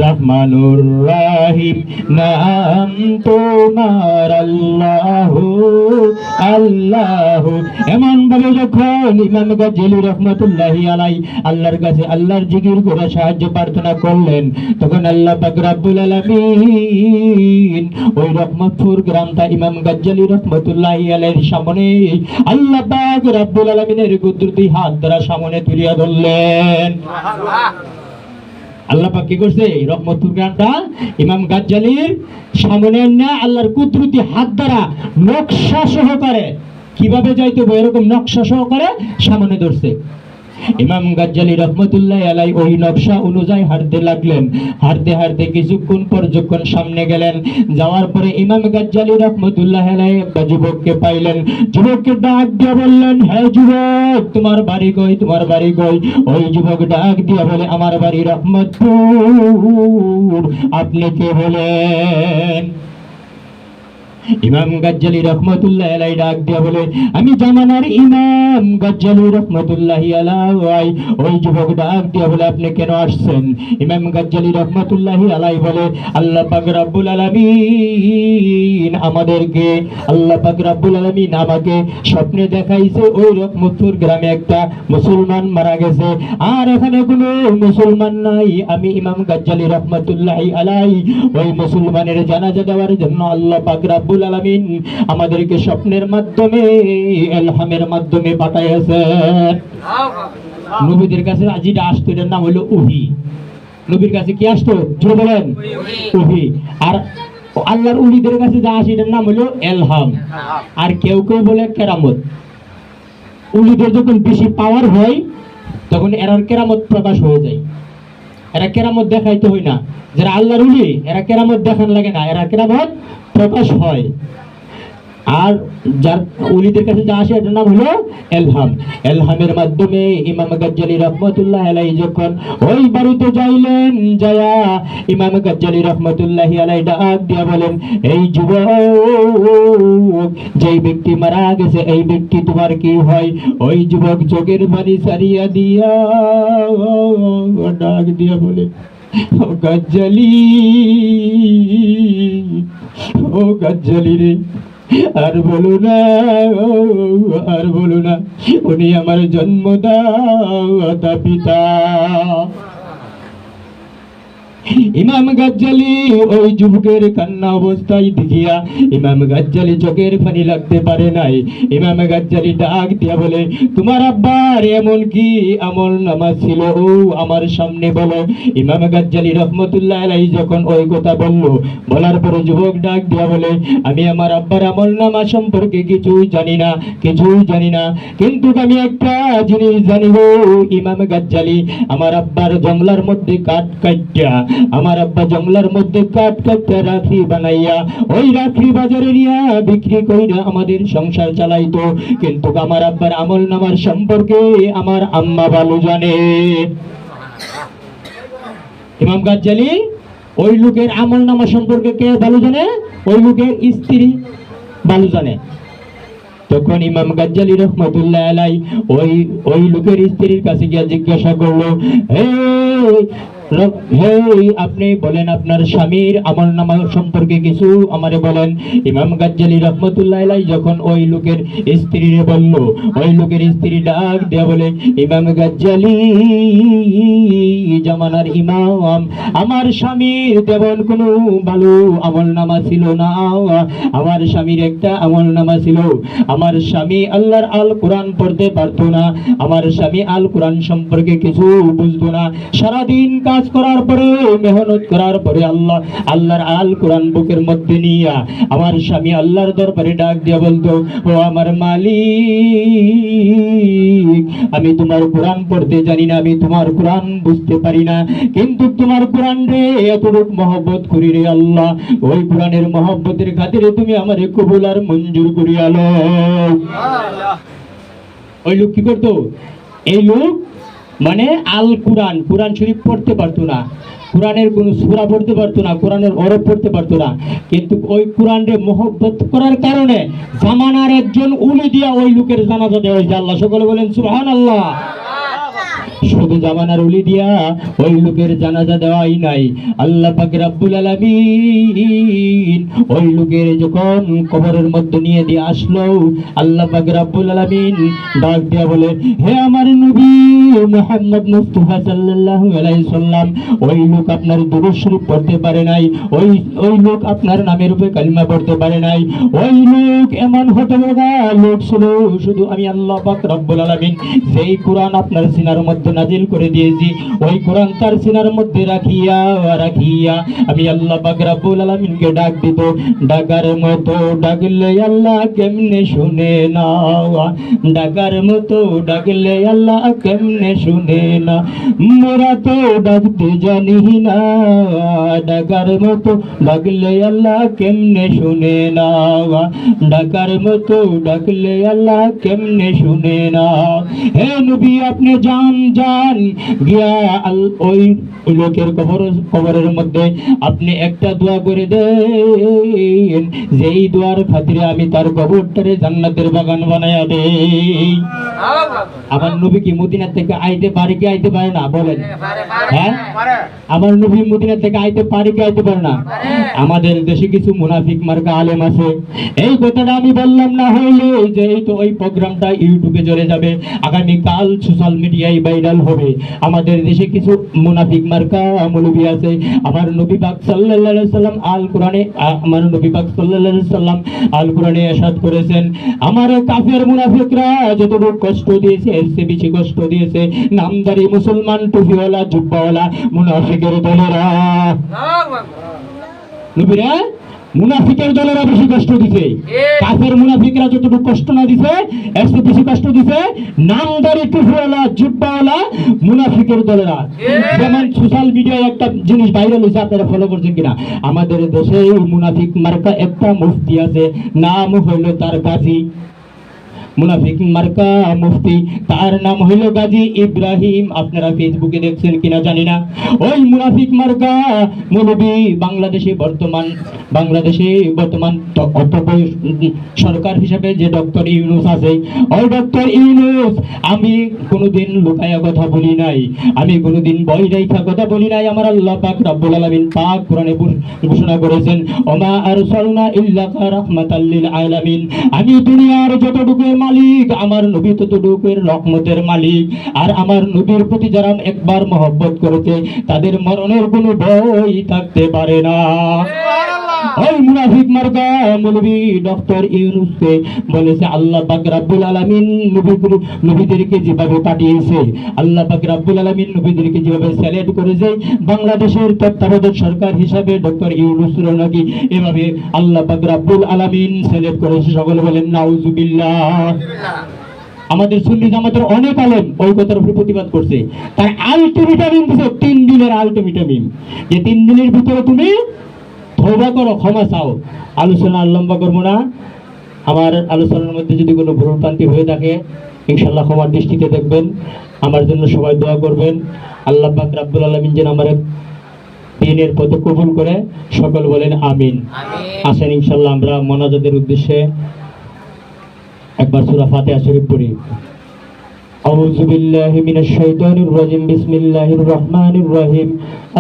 রহমানুর রাহিম নাম তোমার আল্লাহু আল্লাহু। এমন ভাবে যখন ইমাম গাজ্জালি রহমতুল্লাহি আলাইহি আল্লাহর কাছে আল্লাহর জিকির করে সাহায্য প্রার্থনা করলেন, তখন আল্লাহ পাক রব্বুল আলামিন ওই রহমতপুর গ্রামটা ইমাম গাজ্জালি রহমতুল্লাহি আলাইহির সামনে আল্লাহ পাক রব্বুল আলামিনের কুদরতি হাত দ্বারা সামনে তুলিয়া ধরলেন। আল্লাহ পাক কি করছে, রহমতপুর গ্রামটা ইমাম গাজ্জালির সামনে না আল্লাহর কুদরতি হাত দ্বারা নকশা সহকারে কিভাবে যাইতে হবে এরকম নকশা সহকারে সামনে ধরছে। ইমাম গাজ্জালি রহমতুল্লাহ আলাইহি ওই নকশা অনুযায়ী হাঁটতে লাগলেন। হাঁটতে কিছুক্ষণ পর যখন সামনে গেলেন, যাওয়ার পরে ইমাম গাজ্জালি রহমতুল্লাহ আলাইহি একটা যুবককে পাইলেন। যুবককে ডাক দিয়ে বললেন, হে যুবক, তোমার বাড়ি কই? ওই যুবক ডাক দিয়ে বলে, আমার বাড়ি রহমতপুর। আপনি কে বলেন? ইমাম গাজ্জালী রহমতুল্লাহ আলাই ডাক দিয়া বলে, আমি জামানার ইমাম গাজ্জালী রহমতুল্লাহ আলাই। ওই যুবক ডাক দিয়া বলে, আপনি কেন আসছেন? ইমাম গাজ্জালী রহমতুল্লাহ আলাই বলে, আল্লাহ পাক রব্বুল আলামিন আমাদেরকে, আল্লাহ পাক রব্বুল আলামিন আমাকে স্বপ্নে দেখাইছে ওই রহমতপুর গ্রামে একটা মুসলমান মারা গেছে, আর এখানে কোনো মুসলমান নাই। আমি ইমাম গাজ্জালী রহমতুল্লাহ আলাই ওই মুসলমানের জানাজা দেওয়ার জন্য আল্লাহ পাক রব্বুল আলামিন আমাদেরকে স্বপ্নের মাধ্যমে, ইলহামের মাধ্যমে পাঠাইছেন। নবীদের কাছে যেটা আসতো এটার নাম হলো ওহী। নবীর কাছে কি আসতো জোরে বলেন? ওহী। আর আল্লাহর ওলিদের কাছে যা আসে এটার নাম হলো ইলহাম। আর কেউ কেউ বলে কেরামত। ওলিদের যখন বেশি পাওয়ার হয় তখন এরার কেরামত প্রকাশ হয়ে যায়। এরা কেরামত দেখাইতে হয় না, যারা আল্লাহর ওলি এরা কেরামত দেখান লাগে না, এরা কেরামত প্রকাশ হয়। আর যার ওলিদের কাছে যা আসে এটার নাম হলো ইলহাম। ইলহামের মাধ্যমে ইমাম গাজ্জালী রহমতুল্লাহ আলাই যখন ওই বাড়িতে যাইলেন, যায়া ইমাম গাজ্জালী রহমতুল্লাহ আলাই ডাক দিয়া বলেন, এই যুবক, যেই ব্যক্তি মারা গেছে এই ব্যক্তি তোমার কি হয়? ওই যুবক চোখের পানি ছাড়িয়া দিয়া ডাক দিয়া বলে, ও গাজ্জালী, ও গাজ্জালী রে, আর বলো না, আর বলো না, উনি আমার জন্মদাতা পিতা। ইমাম গাজ্জালী ওই যুবকের কান্না অবস্থায় দেখিয়া ইমাম গাজ্জালী চোখের পানি লাগতে পারে নাই। ইমাম গাজ্জালী ডাক দিয়া বলে, তোমার আব্বার এমন কি আমল নামা ছিল? ও আমার সামনে বলো। ইমাম গাজ্জালী রহমতুল্লাহ আলাইহি যখন ওই কথা বললো, বলার পরে যুবক ডাক দিয়া বলে, আমি আমার আব্বার আমল নামা সম্পর্কে কিছুই জানি না, কিছুই জানি না, কিন্তু আমি একটা জিনিস জানিব। ইমাম গাজ্জালী আমার আব্বার জংলার মধ্যে কাঠ কাটিয়া, আমার আব্বা জঙ্গলার মধ্যে কাঠ কাটতে রাখি বানাইয়া ওই রাখি বাজারে নিয়া বিক্রি কইরা আমাদের সংসার চালাইতো, কিন্তু আমার আব্বার আমল নামার সম্পর্কে আমার আম্মা ভালো জানে। ইমাম গাজ্জালী ওই লোকের আমল নামা সম্পর্কে কে ভালো জানে? ওই লোকের স্ত্রী ভালো জানে। তখন ইমাম গাজ্জালী রহমতুল্লাহ আলাই ওই লোকের স্ত্রীর কাছে গিয়ে জিজ্ঞাসা করলো, আপনি বলেন আপনার স্বামীর আমল নামা সম্পর্কে কিছু আমারে বলেন। ইমাম গাজ্জালী রহমতুল্লাহ আলাইহি যখন ওই লোকের স্ত্রীরে বলল, ওই লোকের স্ত্রী ডাক দেয়া বলে, ইমাম গাজ্জালী জামানার ইমাম, আমার স্বামীর তেমন কোনো ভালো আমল নামা ছিল না। আমার স্বামীর একটা আমল নামা ছিল, আমার স্বামী আল্লাহর আল কোরআন পড়তে পারতো না, আমার স্বামী আল কোরআন সম্পর্কে কিছু বুঝতো না। সারাদিন কাজ করার পরে, মেহনত করার পরে আল্লাহর আল কোরআন বুকের মধ্যে নিয়া আমার স্বামী আল্লাহর দরবারে ডাক দিয়া বলতো, ও আমার মালিক, আমি তোমার কোরআন পড়তে জানি না, আমি তোমার কোরআন বুঝতে পারি না, কিন্তু তোমার কোরআন রে এতটুক মহব্বত করি রে আল্লাহ, ওই কোরআনের মহব্বতের খাতিরে তুমি আমারে কবুল আর মঞ্জুর করিয়া লো। ওই লোক কি করতো? এই লোক মানে আল কোরআন, কোরআন শরীফ পড়তে পারতো না, কোরআনের কোন সূরা পড়তে পারতো না, কোরআনের অরব পড়তে পারতো না, কিন্তু ওই কোরআনরে মহব্বত করার কারণে জামানার একজন ওলি দিয়া ওই লোকের জানাজা দেওয়া হয়েছে। আল্লাহ সকলে বলেন সুবহানাল্লাহ। শুধু জামানার ওলি দিয়া ওই লোকের জানাজা দেওয়াই নাই, আল্লাহ পাক রব্বুল আলামিন ওই লোকের যখন কবরের মধ্যে নিয়ে দিয়ে আসলো, আল্লাহ পাক রব্বুল আলামিন ডাক দিয়া বলে, হে আমার নবী মুহাম্মদ মুস্তাফা সাল্লাল্লাহু আলাইহি সাল্লাম, ওই লোক আপনার দুরূদ শরীফ পড়তে পারে নাই, ওই লোক আপনার নামের উপরে কালিমা পড়তে পারে নাই, ওই লোক এমন হতভাগা লোক ছিল, শুধু আমি আল্লাহ পাক রব্বুল আলামিন যেই কোরআন আপনার সিনার মধ্যে নাজিল করে দিয়েছি, ওই কোরআন তার সিনার মধ্যে রাখিয়া আমি আল্লাহ পাক রব্বুল আলামিনকে ডাক দিব, ডাকার মতো ডাকলে আল্লাহ কেমনে শুনে না, ডাকার মতো ডাকলে আল্লাহ কেমনে শুনে না, মোরা তো ডাকতে জানি না, ডাকার মতো ডাকলে আল্লাহ কেমনে শুনে না, ডাকার মতো ডাকলে আল্লাহ কেমনে শুনে না। হে নবী আপনি যান যান, গিয়া ওই লোকের কবরের মধ্যে আপনি একটা দোয়া করে দেন, যেই দোয়ার খাতিরে আমি তার কবরটারে জান্নাতের বাগান বানায়া দেই। আমার নবী কি মদিনা থেকে আইতে পারে কি আইতে পারে না বলেন? হ্যাঁ, আমার নবী মদিনা থেকে আইতে পারে কি আইতে পারে না? আমাদের দেশে কিছু মুনাফিক মার্কা আলেম আছে। এই কথাটা আমি বললাম না হইলে যে এই তো ওই প্রোগ্রামটা ইউটিউবে চলে যাবে, আগামী কাল সোশ্যাল মিডিয়ায় ভাইরাল হবে। আমাদের দেশে কিছু মুনাফিক মার্কা মৌলবী আছে। আমার নবী পাক সাল্লাল্লাহু আলাইহি সাল্লাম আল কোরআনে, আমার নবী পাক সাল্লাল্লাহু আলাইহি সাল্লাম আল কোরআনে ইরশাদ করেছেন, আমার কাফের মুনাফিকরা যতটুকু কষ্ট দিয়েছে এর চেয়ে বেশি কষ্ট দিয়েছে নামদারি মুসলমান টুপিওয়ালা জুব্বাওয়ালা মুনাফিকের দলেরা। নবীরা মুনাফিকের দলেরা বেশি কষ্ট দিছে। কাফের মুনাফিকরা যতটুকু কষ্ট না দিছে এর চেয়ে বেশি কষ্ট দিছে নামদারি টুপিওয়ালা জুব্বাওয়ালা মুনাফিকের দলেরা। যেমন সোশ্যাল মিডিয়ায় একটা জিনিস ভাইরাল হয়েছে, আপনারা ফলো করছেন কিনা? আমাদের দেশে মুনাফিক মার্কা একটা মুফতি আছে, নাম হইল তার গাজী। মুনাফিক মার্কা মুফতি, তার নাম হইল গাজী ইব্রাহিম। আপনারা ফেসবুকে দেখছেন কিনা জানি না। ওই মুনাফিক মার্কা মৌলবী বাংলাদেশে বর্তমান সরকার হিসেবে যে ডক্টর ইউনূস আছে, ওই ডক্টর ইউনূস, আমি কোনোদিন লুকায়া কথা বলি নাই, আমি কোনোদিন বই রেখা কথা বলি নাই। আমার আল্লাহ পাক রব্বুল আলামিন পাক কোরআনে ঘোষণা করেছেন, ওমা আরসালনা ইল্লা রাহমাতাল লিল আলামিন। আমি দুনিয়ার যতটুকু মালিক, আমার নবী ততটুকুর রহমতের মালিক। আর আমার নবীর প্রতি যারা একবার মহব্বত করেছে তাদের মরণের কোনো ভয় থাকতে পারে না। ওই মুনাফিক মার্কা মৌলবী ডক্টর ইউনূসকে বলেছে আল্লাহ পাক রব্বুল আলামিন নবীদেরকে যেভাবে পাঠিয়েছে, আল্লাহ পাক রব্বুল আলামিন নবীদেরকে যেভাবে সিলেক্ট করেছে, বাংলাদেশের তত্ত্বাবধায়ক সরকার হিসাবে ডক্টর ইউনূসের নাকি এভাবে আল্লাহ পাক রব্বুল আলামিন সিলেক্ট করেছে। সকলে বলেন নাউজুবিল্লাহ। আমাদের সুন্নি জামাতের অনেক আলেম ওই কথার উপর প্রতিবাদ করছে। তার আলটিমেটাম দিছে 3 দিনের আলটিমেটাম, যে 3 দিনের ভিতরে তুমি তওবা করো, ক্ষমা চাও। আলোচনা লম্বা করবো না। আমার আলোচনার মধ্যে যদি কোনো ভুলভ্রান্তি হয়ে থাকে ইনশাআল্লাহ ক্ষমার দৃষ্টিতে দেখবেন। আমার জন্য সবাই দোয়া করবেন। আল্লাহ পাক রব্বুল আলামিন যেন আমার দিনের পথে কবুল করে। সকল বলেন আমিন। আসেন ইনশাআল্লাহ আমরা মোনাজাতের উদ্দেশ্যে একবার সূরা ফাতিহা শরীফ পড়ি। আউযু বিল্লাহি মিনাশ শাইতানির রাজিম। বিসমিল্লাহির রহমানির রহিম।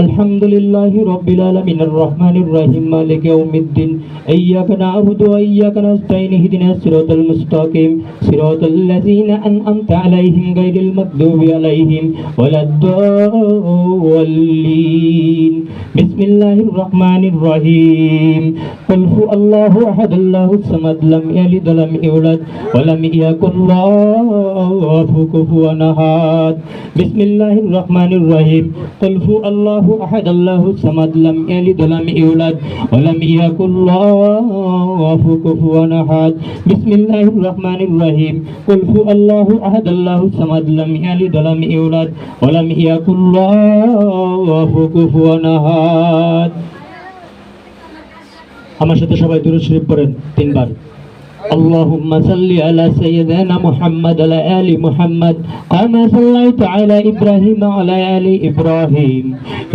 আলহামদুলিল্লাহি রাব্বিল আলামিন আর রহমানির রহিম মালিকি ইয়াউমিদ্দিন। ইয়্যাকা না'বুদু ওয়া ইয়্যাকা নাস্তাঈন। ইহদিনাস সিরাতাল মুস্তাকিম সিরাতাল লাযীনা আন'আমতা আলাইহিম গায়রিল মাগদুবি আলাইহিম ওয়ালাদ-দাল্লিন। বিসমিল্লাহির রহমানির রহিম। কুল হুয়াল্লাহু আহাদ আল্লাহুস সামাদ লাম ইয়ালিদ ওয়া লাম ইউলাদ ওয়া লাম ইয়াকুল লাহু কুফুওয়ান আহাদ। বিসমিল্লাহির রহমানির রহিম। কুল হুয়াল্লাহু আহাদ আল্লাহুস সামাদ লাম ইয়ালিদ ওয়া লাম ইউলাদ ওয়া লাম ইয়াকুল লাহু কুফুওয়ান আহাদ। বিসমিল্লাহির রহমানির রহিম। কুল হুয়াল্লাহু আহাদ আল্লাহুস সামাদ লাম ইয়ালিদ ওয়া লাম ইউলাদ ওয়া লাম ইয়াকুল লাহু কুফুওয়ান আহাদ। আমার সাথে সবাই দুরূদ শরীফ পড়েন 3 বার। اللهم صل على سيدنا محمد وعلى آل محمد كما صليت على إبراهيم وعلى آل إبراهيم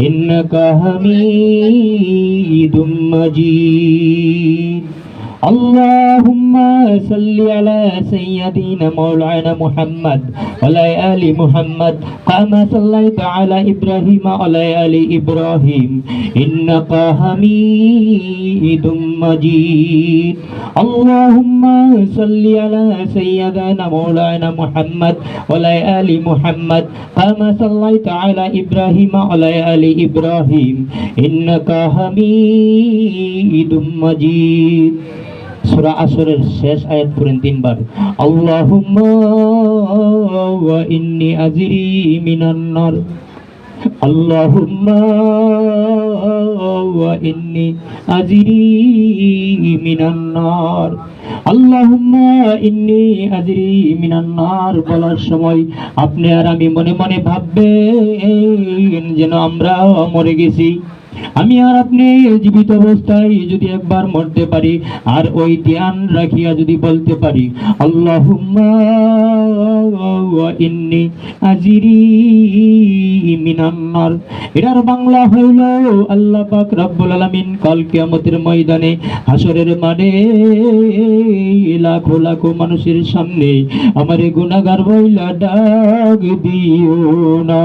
إنك حميد مجيد. اللهم صل على سيدنا مولانا محمد وعلى آل محمد كما صليت على إبراهيم وعلى آل إبراهيم إنك حميد مجيد. اللهم صل على سيدنا مولانا محمد وعلى آل محمد كما صليت على إبراهيم وعلى آل إبراهيم إنك حميد مجيد. সূরা আসরের শেষ আয়াত পড়েন 3 বার। আল্লাহুম্মা ওয়া ইন্নী আজরি মিনান নার। আল্লাহুম্মা ওয়া ইন্নী আজরি মিনান নার। আল্লাহুম্মা ইন্নী আজরি মিনান নার বলার সময় আপনি আর আমি মনে মনে ভাববেন যেন আমরা মরে গেছি। আমি আর আপনি জীবিত অবস্থায় যদি একবার মরতে পারি আর ওই ধ্যান রাখিয়া যদি বলতে পারি আল্লাহুম্মা ইন্নী আজরি মিনান নার, এটার বাংলা হইল আল্লাহ পাক রব্বুল আলামিন কাল কিয়ামতের ময়দানে হাসরের মাঠে লাখো লাখো মানুষের সামনে আমারে গুনাহগার বইলা ডাক দিও না।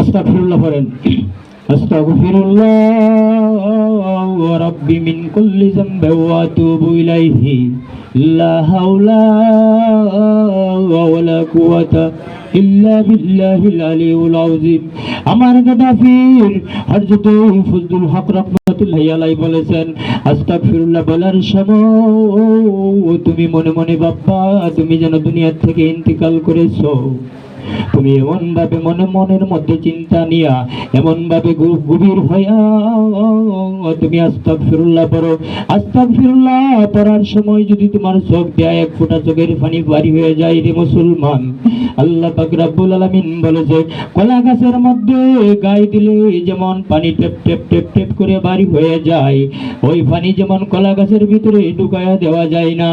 আস্তাগফিরুল্লাহ পড়েন। আস্তাগফিরুল্লাহ রাব্বি মিন কুল্লি যামবি ওয়া আতুবু ইলাইহি লা হাওলা ওয়ালা কুওয়াতা ইল্লা বিল্লাহিল আলিয়্যিল আযীম। আমার গাদাফির হযরত ফজলুল হক রাহমাতুল্লাহি আলাইহি বলেছেন আস্তাগফিরুল্লাহ বলার সময় তুমি মনে মনে ভাববা তুমি যেন দুনিয়া থেকে ইন্তিকাল করেছো। তুমি এমন ভাবে মনের মধ্যে চিন্তা নিয়া এমন ভাবে গভীর হইয়া তুমি আস্তাগফিরুল্লাহ পড়ো। আস্তাগফিরুল্লাহ পড়ার সময় যদি তোমার চোখ দেয় এক ফোঁটা চোখের পানি বাড়ি হয়ে যায় রে মুসলমান, আল্লাহ পাক রব্বুল আলামিন বলেছে কলা গাছের মধ্যে গায়ে দিলে যেমন পানি টেপ টেপ টেপ টেপ করে বাড়ি হয়ে যায়, ওই পানি যেমন কলা গাছের ভিতরে ঢুকায়া দেওয়া যায় না।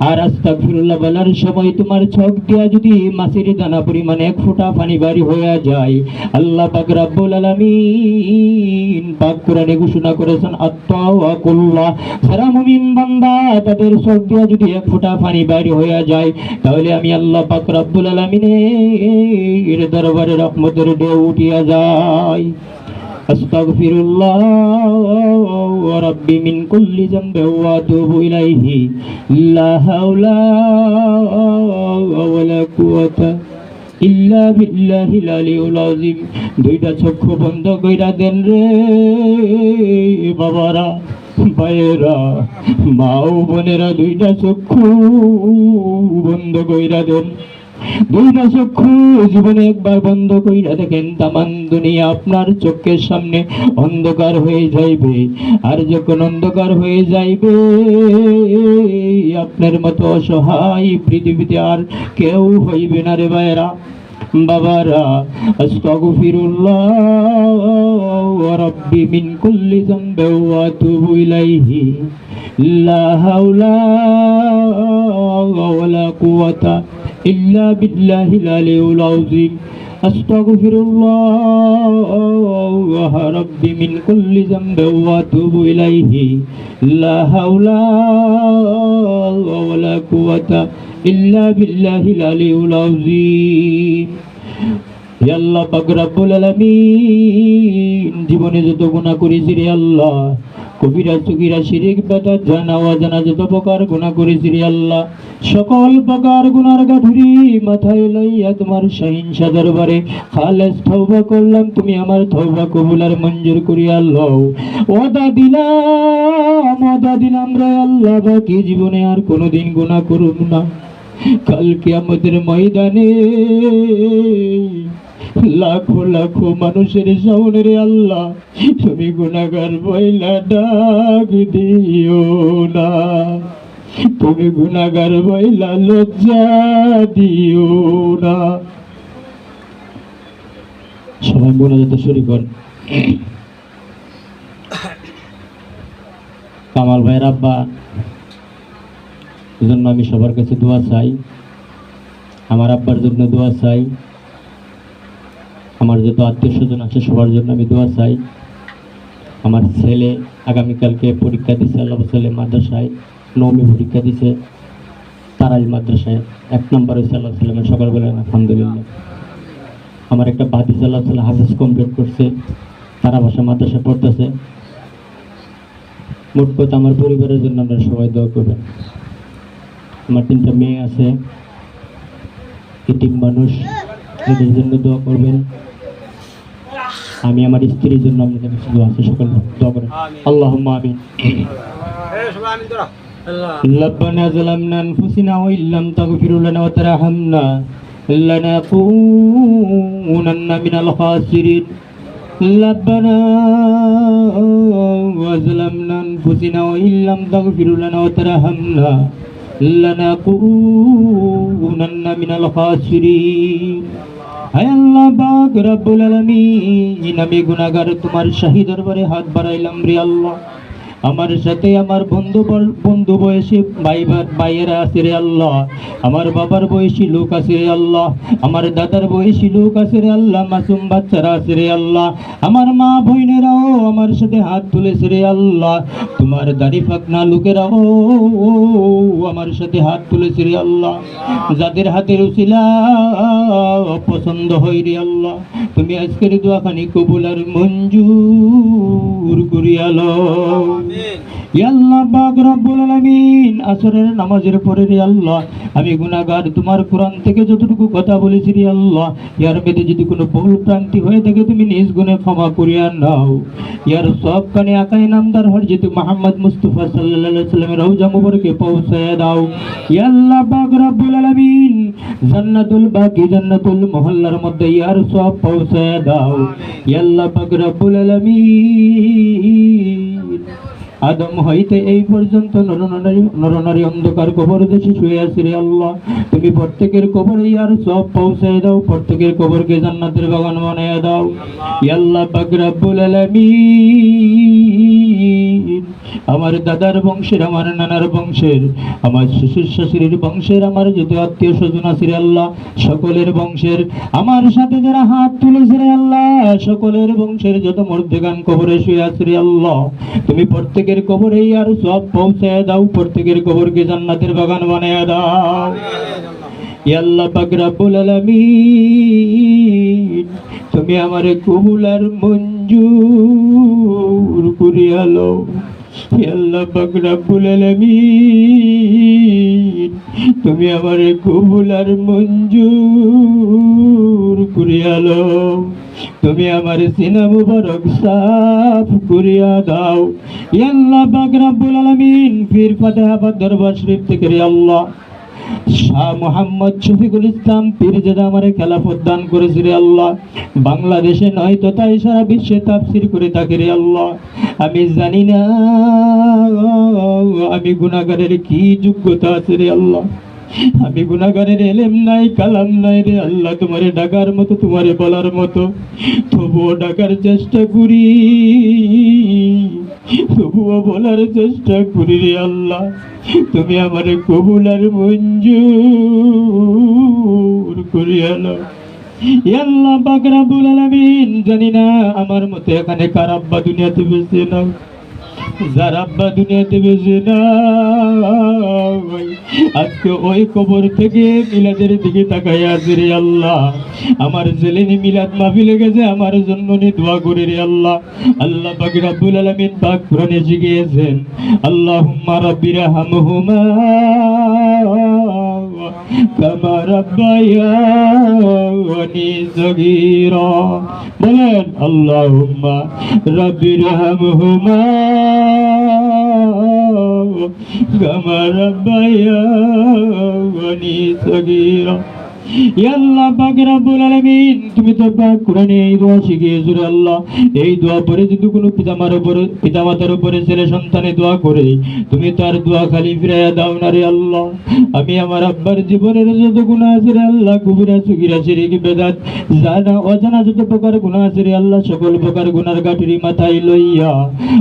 আর আস্তাগফিরুল্লাহ বলার সময় তোমার চোখ দেয়া যদি মাছের দানা পরিমাণ এক ফোঁটা পানি বাড়ি হয়ে যায়, আল্লাহ পাক রব্বুল আলামিন পাক কোরআনে ঘোষণা করেছেন আত্তাওয়াকুল্লাহ, যারা মুমিন বান্দা তাদের চোখ দিয়ে যদি এক ফোঁটা পানি বাড়ি হয়ে যায় তাহলে আমি আল্লাহ পাক রব্বুল আলামিনের দরবারে রহমতের ঢেউ উঠিয়া যায়। আস্তাগফিরুল্লাহ রাব্বি মিন কুল্লি যামবি ওয়া আতুবু ইলাইহি লা হাওলা ওয়ালা কুওয়াতা ইল্লা বিল্লাহিল আলিয়্যিল আযীম। দুইটা চক্ষু বন্ধ কইরা দেন রে বাবারা, ভাইয়েরা, মা ও বোনেরা, দুইটা চক্ষু বন্ধ কইরা দেন। দুইটা চক্ষু জীবনে একবার বন্ধ কইরা দেখেন, তামান দুনিয়া আপনার চোখের সামনে অন্ধকার হয়ে যাইবে। আর যখন অন্ধকার হয়ে যাইবে আপনার মতো অসহায় পৃথিবীতে আর কেউ হইবে না রে ভাইয়েরা, বাবারা। আস্তাগফিরুল্লাহ রাব্বি মিন কুল্লি যামবি ওয়া আতুবু ইলাইহি লা হাওলা ওয়ালা কুওয়াতা ইল্লা বিল্লাহিল আলিয়্যিল আযীম। আস্তাগফিরুল্লাহ রাব্বি মিন কুল্লি যামবি ওয়া আতুবু ইলাইহি লা হাওলা ওয়ালা কুওয়াতা ইল্লা বিল্লাহিল আলিয়্যিল আযীম। হে আল্লাহ পাক রব্বুল আলামিন, জীবনে যত গুনাহ করেছি রে আল্লাহ, কবিরা সগীরা শিরক বেদাত জানা অজানা যত প্রকার গুনাহ করেছি রে আল্লাহ, সকল প্রকার গুনার গাঠুরি মাথায় লইয়া তোমার শাহিনশা দরবারে খালেস তওবা করলাম। তুমি আমার তওবা কবুল আর মঞ্জুর করিয়া লও। ওয়াদা দিলাম রে আল্লাহ, বাকি জীবনে আর কোনোদিন গুনাহ করব না। কাল কিয়ামতের ময়দানে লাখো লাখো মানুষের সামনে রে আল্লাহ তুমি গুনাহগার বইলা ডাক দিও না, তুমি গুনাহগার বইলা লজ্জা দিও না। সবাই মোনাজাত শুরু কর। কামাল ভাইয়ের আব্বা জন্য আমি সবার কাছে দোয়া চাই, আমার আব্বার জন্য দোয়া চাই, আমার যত আত্মীয় স্বজন আছে সবার জন্য আমি দোয়া চাই। আমার ছেলে আগামীকালকে পরীক্ষা দিছে, আল্লাহ ছেলে মাদ্রাসায় নবমী পরীক্ষা দিছে, তারাই মাদ্রাসায় 1 নম্বর হয়েছে আল্লাহ সাল্লামের সকালবেলা, আলহামদুলিল্লাহ। আমার একটা ভাতিজা আল্লাহ সাল্লাহ হাফেজ কমপ্লিট করছে, তারা ভাষা মাদ্রাসায় পড়তেছে। মোট কথা আমার পরিবারের জন্য আপনারা সবাই দোয়া করবেন। আমার 3টা মেয়ে আছে, এতিম মানুষ, এদের জন্য দোয়া করবেন। আমি আমার স্ত্রীর জন্য আপনাদের কাছে দোয়া আছে, সকল দোয়া করেন। আল্লাহুম্মা আমিন। ربنا ظلمنا أنفسنا وإن لم تغفر لنا وترحمنا لنكونن من الخاسرين ربنا وظلمنا أنفسنا وإن لم تغفر لنا وترحمنا لنكونن من الخاسرين হায় আল্লাহ পাক রব্বুল আলামিন, আমি গুনাহগার তোমার শাহী দরবারে হাত বাড়াইলাম রে আল্লাহ। আমার সাথে আমার বন্ধু বয়সী ভাইয়েরা আছে রে আল্লাহ, আমার বাবার বয়সী লোক আছে রে আল্লাহ, আমার দাদার বয়সী লোক আছে রে আল্লাহ, মাসুম বাচ্চারা আছে রে আল্লাহ, আমার মা বোনেরাও আমার সাথে হাত তুলেছে রে আল্লাহ, তোমার দাড়ি ফাকনা লোকেরাও আমার সাথে হাত তুলেছে রে আল্লাহ। যাদের হাতের উসিলা পছন্দ হয় রে আল্লাহ, তুমি আজকের দোয়াখানি কবুল আর মঞ্জুর করিয়া লও। ইয়া আল্লাহ পাক রব্বুল আলামিন, আসরের নামাজের পরে রে আল্লাহ আমি গুনাহগার, তোমার কোরআন থেকে যতটুকু কথা বলেছি রে আল্লাহ, ইয়ার মধ্যে যদি কোনো ভুল ভ্রান্তি হয়ে থাকে তুমি নিজ গুণে ক্ষমা করিয়া নাও। ইয়ার সব কানে আকাই নামদার হযরত মুহাম্মদ মুস্তাফা সাল্লাল্লাহু আলাইহি ওয়াসাল্লামের রওজা মুবারকে পৌঁছায়া দাও। ইয়া আল্লাহ পাক রব্বুল আলামিন, জান্নাতুল বাকি জান্নাতুল মুহাল্লার মধ্যে ইয়ার সব পৌঁছায়া দাও। ইয়া আল্লাহ পাক রব্বুল আলামিন, আদম হইতে এই পর্যন্ত নরনারী অন্ধকার কবর দেশে শুয়ে আছে রে আল্লাহ, তুমি প্রত্যেকের কবরে আর সব পৌঁছায় দাও, প্রত্যেকের কবরকে জান্নাতের বাগান বানায় দাও। ইয়া আল্লাহ পাক রব্বুল আলামিন, আমার দাদার বংশের, আমার নানার বংশের, আমার শ্বশুর শাশুড়ির বংশের, আমার যত আত্মীয় স্বজন আছে রে আল্লাহ সকলের বংশের, আমার সাথে যারা হাত তুলেছে রে আল্লাহ সকলের বংশের যত মর্দেগান কবরে শুয়ে আছে রে আল্লাহ, তুমি প্রত্যেকের কবরে আর সব পৌঁছায় দাও, প্রত্যেকের কবরকে জান্নাতের বাগান বানায় দাও। ইয়া আল্লাহ পাক রব্বুল আলামিন, তুমি আমারে কবুল আর মঞ্জুর করিয়া লও। ইয়া আল্লাহ পাক রব্বুল আলামিন, তুমি আমারে কবুল আর মঞ্জুর করিয়া লও, তুমি আমার সিনা মুবারক সাফ করিয়া দাও। ইয়া আল্লাহ পাক রব্বুল আলামিন, পীর ফাতেহা দরবার শরীফ থেকে রে আল্লাহ শাহ মোহাম্মদ শফিকুল ইসলাম পীরজাদা আমারে খেলাফত দান করেছে রে আল্লাহ, বাংলাদেশে নয় তো তাই সারা বিশ্বে তাফসীর করে থাকে রে আল্লাহ। আমি জানি না আমি গুনাহগারের কি যোগ্যতা আছে রে আল্লাহ, আমি গুনাহগারের এলেম নাই কালাম নাই রে আল্লাহ, তোমারে ডাকার মতো তোমারে বলার মতো, তবুও ডাকার চেষ্টা করি, তবুও বলার চেষ্টা করি রে আল্লাহ, তুমি আমারে কবুল আর মঞ্জুর করিয়া নাও। ইয়া আল্লাহ পাক রব্বুল আলামিন, জানি না আমার মতো এখানে কার আব্বা দুনিয়াতে বেঁচে নাও, যার আব্বা দুনিয়াতে বেঁচে না আজকে ওই কবর থেকে মিলাদের দিকে তাকাইয়া আছে রে আল্লাহ, আমার জেলেনি মিলাদ মাহফিলে গেছে আমার জন্য নি দোয়া করে রে আল্লাহ। আল্লাহ পাক রব্বুল আলামিন পাক কোরআনে শিখিয়েছেন, আল্লাহুম্মা রাব্বিরহামহুমা কামা রাব্বায়ানি সগীরা, বলেন আল্লাহুম্মা রাব্বিরহামহুমা কামা রাব্বায়ানি সগীরা। ইয়া আল্লাহ পাক রব্বুল আলামিন, তুমি তো পাক কোরআনে এই দোয়া শিখিয়েছো রে আল্লাহ, এই দোয়া পড়ে যদি কোনো পিতামাতার উপরে ছেলে সন্তানে দোয়া করে তুমি তার দোয়া খালি ফিরাইয়া দাও না রে আল্লাহ। আমি আমার আব্বার জীবনের যত গুনাহ আছে রে আল্লাহ, কবিরা সগীরা শিরক বেদাত জানা অজানা যত প্রকার গুনাহ আছে রে আল্লাহ, সকল প্রকার গুনার গাঁটুরি মাথায় লইয়া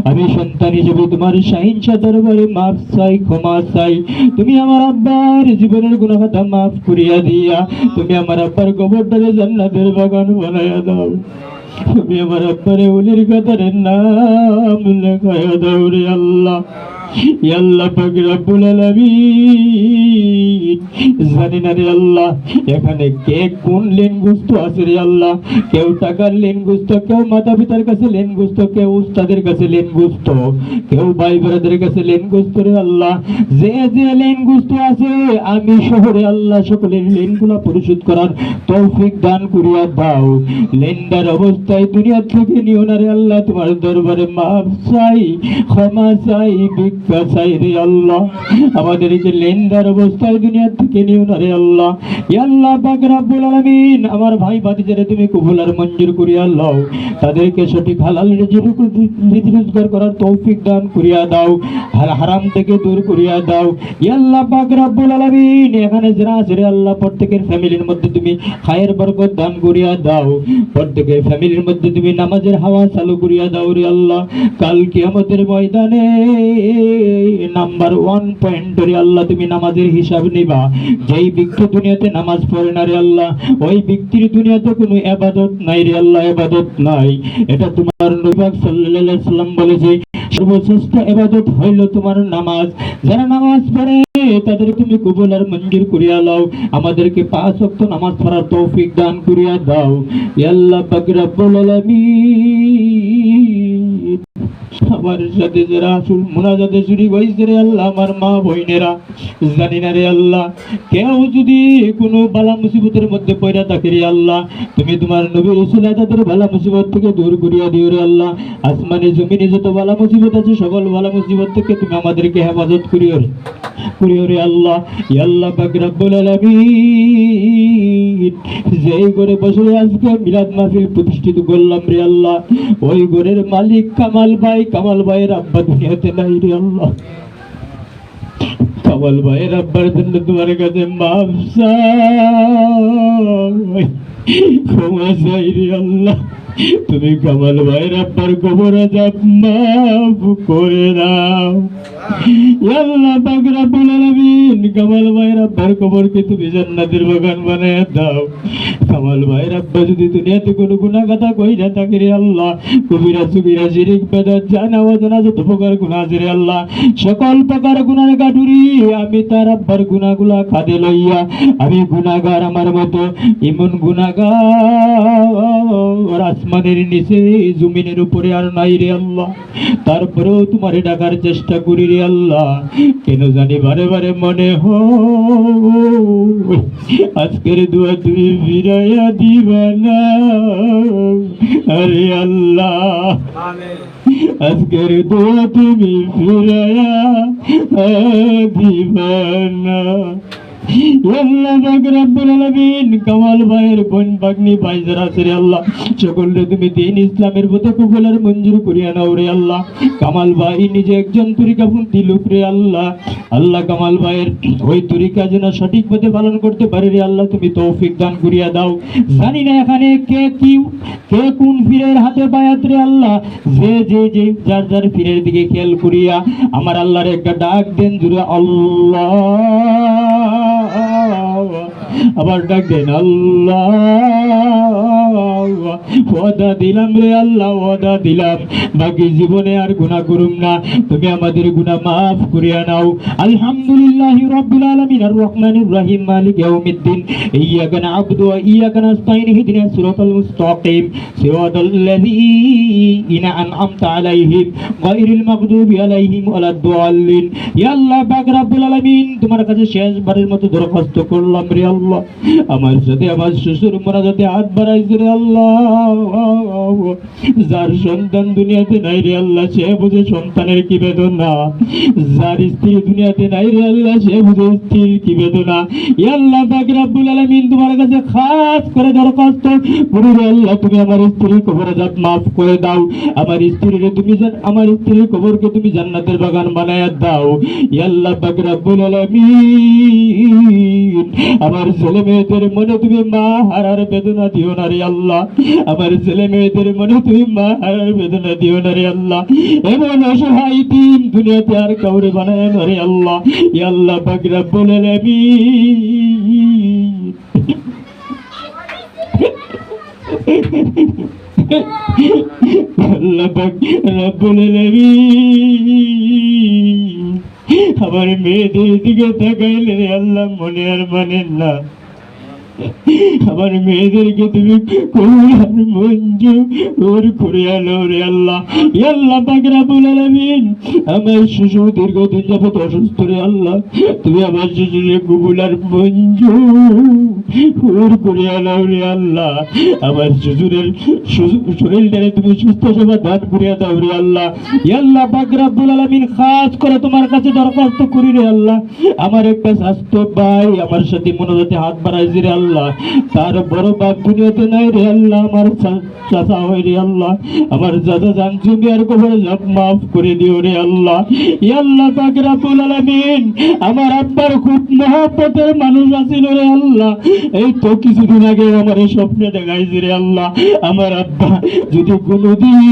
আমি সন্তান হিসেবে তোমার শাহিনশাহ দরবারে মাফ চাই, ক্ষমা চাই। তুমি আমার আব্বার জীবনের গুনাহ খাতা মাফ করিয়া দিয়া তুমি আমার আব্বার কবরটারে জান্নাতের বাগান বানায়া দাও, তুমি আমার আব্বারে ওলির কাতারে নাম লেখায়া দাও রে আল্লাহ। ইয়া আল্লাহ পাক রব্বুল আলামিন, জানি না রে আল্লাহ এখানে কে কোন লেনগুস্ত আছে রে আল্লাহ, কেউ টাকার লেনগুস্ত, কেউ মাতা পিতার কাছে লেনগুস্ত, কেউ উস্তাদের কাছে লেনগুস্ত, কেউ ভাই বোনদের কাছে লেনগুস্ত রে আল্লাহ। যে যে লেনগুস্ত আছে আমি শহরে আল্লাহ সকলের লেনগুলা পরিশোধ করার তৌফিক দান করিয়া দাও। লেন্ডার অবস্থায় দুনিয়া থেকে নিও না রে আল্লাহ, তোমার দরবারে মাফ চাই, ক্ষমা চাই, চাই রে আল্লাহ, আমাদেরকে লেনদার অবস্থায় দুনিয়া থেকে নিও না রে আল্লাহ। ইয়া আল্লাহ পাক রব্বুল আলামিন, আমার ভাই ভাতিজারে তুমি কবুল আর মঞ্জুর করিয়া লও, তাদেরকে সঠিক হালাল রিজিক রোজগার করার তৌফিক দান করিয়া দাও, হারাম থেকে দূর করিয়া দাও। ইয়া আল্লাহ পাক রব্বুল আলামিন, এখানে যারা আছে রে আল্লাহ, প্রত্যেকের ফ্যামিলির মধ্যে তুমি খায়ের বরকত দান করিয়া দাও, প্রত্যেকের ফ্যামিলির মধ্যে তুমি নামাজের হাওয়া চালু করিয়া দাও রে আল্লাহ। কাল কিয়ামতের ময়দানে নাম্বার 1 পয়েন্ট রে আল্লাহ, তুমি নামাজের হিসাব নিবা। যেই ব্যক্তি দুনিয়াতে নামাজ পড়ে না রে আল্লাহ, ওই ব্যক্তির দুনিয়াতে কোনো ইবাদত নাই রে আল্লাহ, ইবাদত নাই। এটা তোমার নবী পাক সাল্লাল্লাহু আলাইহি ওয়াসাল্লাম বলেছে, সর্বশ্রেষ্ঠ ইবাদত হইল তোমার নামাজ। যারা নামাজ পড়ে তাদের তুমি কবুল আর মঞ্জুর করিয়া লও, আমাদেরকে 5 ওয়াক্ত নামাজ পড়ার তৌফিক দান করিয়া দাও। ইয়া আল্লাহ পাক রব্বুল আলামিন, আমার সাথে যারা আসল মুনাজাতে চুরি হয়েছে রে আল্লাহ, আমার মা বোনেরা, জানি না রে আল্লাহ, কেউ যদি কোনো বালা মুসিবতের মধ্যে পড়া থাকে রে আল্লাহ, তুমি তোমার নবী রাসূল তাদের বালা মুসিবত থেকে দূর করিয়া দিও রে আল্লাহ। আসমানে জমিনে যত বালা মুসিবত আছে, সকল বালা মুসিবত থেকে তুমি আমাদেরকে হেফাজত করিও রে আল্লাহ। ইয়া আল্লাহ পাক রব্বুল আলামিন, যেই ঘরে বসে আজকে মিলাদ মাহফিল প্রতিষ্ঠিত করলাম রে আল্লাহ, ওই ঘরের মালিক কামাল ভাইয়ের আব্বা দুনিয়াতে নাই রে আল্লাহ। কামাল ভাইয়ের আব্বার জন্য তোমার কাছে মাফ চাই, ক্ষমা চাই রে আল্লাহ। তুমি কামাল ভাইয়ের আব্বার কবর আযাব মাফ করে দাও। ইয়া আল্লাহ পাক রব্বুল আলামিন, কামাল ভাইয়ের আব্বার কবরকে তুমি জান্নাতের বাগান বানায় দাও। কামাল ভাইয়ের আব্বা যদি দুনিয়াতে কোনো গুনাহ কথা কইরা থাকে রে আল্লাহ, কবিরা সুবিরা শিরিক বেদাত জানা অজানা যত প্রকার গুনাহ আছে রে আল্লাহ, সকল প্রকার গুনার গাডুরি আমি তার আব্বার গুনাহগুলা কাঁধে লইয়া, আমি গুনাহগার আমার মতো এমন গুনাহগার আসমানের নিচে জমিনের উপরে আর নাই রে আল্লাহ, তারপরেও তোমারে ডাকার চেষ্টা করি রে আল্লাহ। কেন জানি বারে বারে মনে হয় আজকের দোয়া তুমি ফিরাইয়া দিবা না, আরে আল্লাহ আজকের দোয়া তুমি ফিরাইয়া দিবা না। আল্লাহ পাক রব্বুল আলামিন, কামাল ভাইয়ের বোন বাগনি ভাই যারা আছে রে আল্লাহ, সকলকে তুমি দ্বীন ইসলামের পথে কবুল আর মঞ্জুর করিয়া নাও রে আল্লাহ। কামাল ভাই নিজে একজন তরিকাপন্থী লোক রে আল্লাহ, আল্লাহ কামাল ভাইয়ের ওই তরিকা যেন সঠিক পথে পালন করতে পারে রে আল্লাহ, তুমি তৌফিক দান করিয়া দাও। জানি না এখানে কে কোন পীরের হাতে বায়াত রে আল্লাহ, যে যার যার পীরের দিকে খেয়াল করিয়া আমার আল্লাহর একটা ডাক দেন জুড়ে আল্লাহ, আবার ডাক দেন আল্লাহ। ওয়াদা দিলাম রে আল্লাহ, ওয়াদা দিলাম বাকি জীবনে আর গুনাহ করুম না, তুমি আমাদের গুনাহ মাফ করিয়া নাও। আলহামদুলিল্লাহি রাব্বিল আলামিন আর রহমানির রহিম মালিক ইয়াউমিদ্দিন, ইয়্যাকা না'বুদু ওয়া ইয়্যাকা নাস্তাঈন, ইহদিনাস সিরাতাল মুস্তাকিম, সিরাতাল লাযীনা আন'আমতা আলাইহিম গায়রিল মাগদুবি আলাইহিম ওয়ালাদ-দাল্লিন। ইয়া আল্লাহ পাক রব্বুল আলামিন, তোমার কাছে শেষবারের মতো দরখাস্ত করলাম রে আল্লাহ, আমার সাথে আমার শ্বশুর মোনাজাতে হাত বাড়াইছে রে আল্লাহ, যার সন্তান দুনিয়াতে নাই রে আল্লাহ, সে বুঝে সন্তানের কি বেদনা, যার স্ত্রী দুনিয়াতে নাই রে আল্লাহ, সে বুঝে স্ত্রীর কি বেদনা। ইয়া আল্লাহ পাক রব্বুল আলামিন, তোমার কাছে খাস করে দরখাস্ত করি রে আল্লাহ, তুমি আমার স্ত্রীর কবর আযাব মাফ করে দাও, আমার স্ত্রীর কবরকে তুমি জান্নাতের বাগান বানায়া দাও। ইয়া আল্লাহ পাক রব্বুল আলামিন, আমার ছেলে মেয়েদের মনে তুমি মা হারার বেদনা দিও না রে আল্লাহ, আমার ছেলে মেয়েদের মনে তুমি মা হারার বেদনা দিও না রে আল্লাহ, এমন অসহায় দিন দুনিয়াতে আর কাউরে বানায় না রে আল্লাহ। ইয়া আল্লাহ পাক রব্বুল আলামিন, আল্লাহ পাক রব্বুল আলামিন, আমার মেয়েদের দিকে তাকাইলে রে আল্লাহ মনে আর মানেন না, আমার মেয়েদেরকে তুমি কবুল মঞ্জুর করে আলো রে আল্লাহ। আল্লাহ পাক রব্বুল আলামিন, আমার শিশু দীর্ঘদিন যাবত অসুস্থ রে আল্লাহ, তুমি আমার শিশুকে কবুল আর মঞ্জুর করে আলো রে আল্লাহ। আমার শিশুরের শরীরটারে তুমি সুস্থ সেবা দান করিয়া দাও রে আল্লাহ। আল্লাহ পাক রব্বুল আলামিন, খাস করে তোমার কাছে দরখাস্ত করি রে আল্লাহ, আমার একটা স্বাস্থ্য ভাই আমার সাথে মনোজাতে হাত বাড়াইছে রে আল্লাহ, তার বড় বাপ দুনিয়াতে নাই রে আল্লাহ, আমার চাচা হয় রে আল্লাহ, আমার চাচা জানছি আর কবরে সব মাফ করে দিও রে আল্লাহ। আল্লাহ পাক রব্বুল আলামিন, আমার আব্বার খুব মহব্বতের মানুষ আছিল রে আল্লাহ, এই তো কিছুদিন আগে আমার স্বপ্নে দেখাইছে রে আল্লাহ, আমার আব্বা যদি কোনোদিন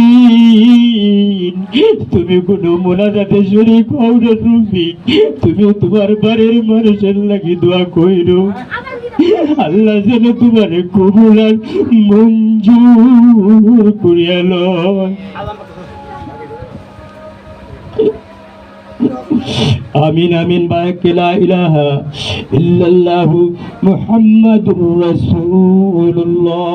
তুমি কোনো মোনাজাতে শরীক হও রে তুমি, তুমি তোমার বাড়ির মানুষের লাগি দোয়া কইরো, আল্লাহ যেন তোমার কবুল আর মঞ্জুর করিয়া লয়। আমিন আমিন। বারাক লা ইলাহা ইল্লাল্লাহু মুহাম্মাদুর রাসূলুল্লাহ।